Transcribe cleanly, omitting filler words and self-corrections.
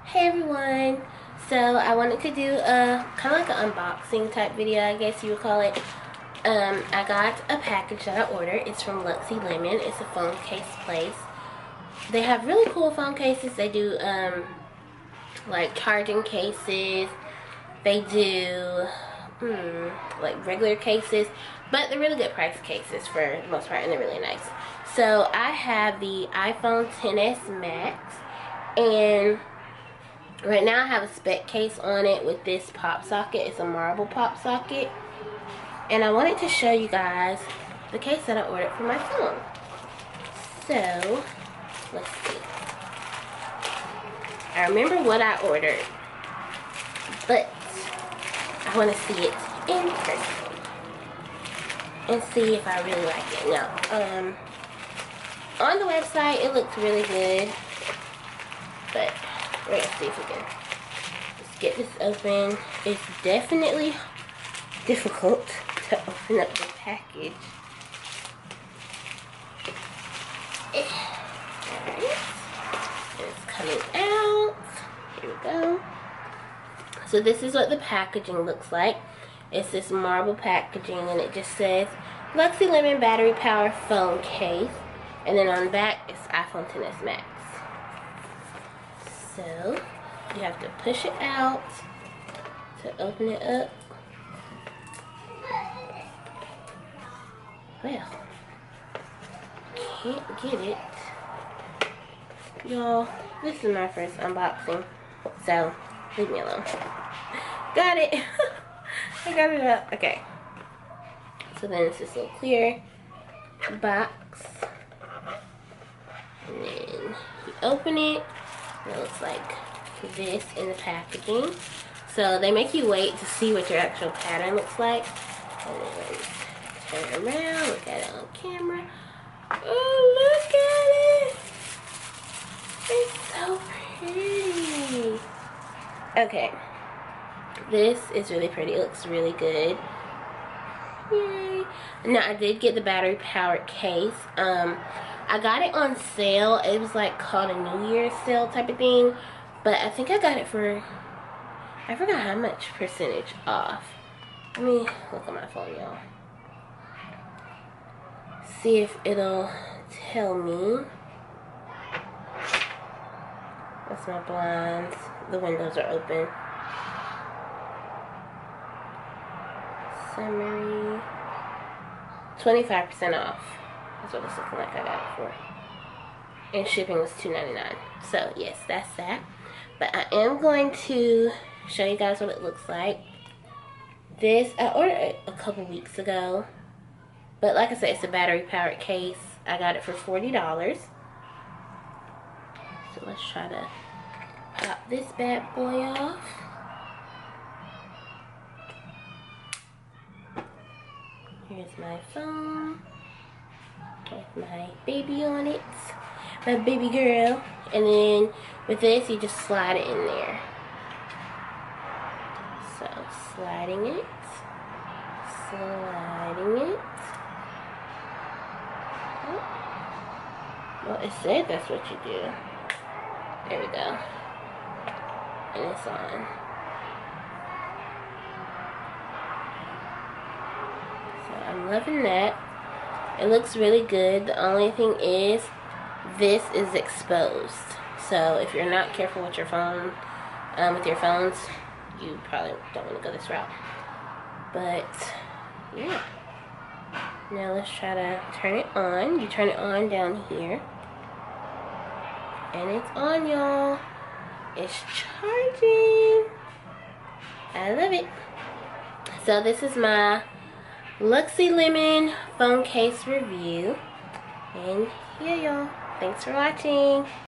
Hey everyone, so I wanted to do a kind of like an unboxing type video, I guess you would call it. I got a package that I ordered. It's from luxylemon. It's a phone case place. They have really cool phone cases. They do like charging cases. They do like regular cases, but they're really good price cases for the most part, and they're really nice. So I have the iPhone XS Max, and right now I have a spec case on it with this pop socket. It's a marble pop socket. And I wanted to show you guys the case that I ordered for my phone. So, let's see. I remember what I ordered, but I want to see it in person and see if I really like it. Now, on the website it looks really good, but we're gonna see if we can just get this open. It's definitely difficult to open up the package. Alright, it's coming out. Here we go. So this is what the packaging looks like. It's this marble packaging, and it just says luxylemon battery power phone case, and then on the back it's iPhone XS Max. So you have to push it out to open it up. Well, can't get it. Y'all, this is my first unboxing, so leave me alone. Got it. I got it up. Okay. So then it's this little clear box. And then you open it. And it looks like this in the packaging. So they make you wait to see what your actual pattern looks like. And then turn it around, look at it on camera. Oh, look at it! It's so pretty. Okay, this is really pretty. It looks really good. Yay! Now I did get the battery powered case. I got it on sale. It was like called a New Year's sale type of thing, but I think I got it for, I forgot how much percentage off. Let me look on my phone, y'all. See if it'll tell me. That's my blinds. The windows are open. Summary. 25% off. That's what it's looking like I got it for. And shipping was $2.99. So yes, that's that. But I am going to show you guys what it looks like. This, I ordered it a couple weeks ago. But like I said, it's a battery powered case. I got it for $40. So let's try to pop this bad boy off. Here's my phone with my baby on it, my baby girl. And then with this, you just slide it in there. So sliding it, sliding it. Well, it said that's what you do. There we go. And it's on. So I'm loving that. It looks really good. The only thing is, this is exposed. So if you're not careful with your phone, with your phones, you probably don't want to go this route. But yeah. Now let's try to turn it on. You turn it on down here. And it's on, y'all. It's charging. I love it. So this is my luxylemon phone case review. And yeah, y'all. Thanks for watching.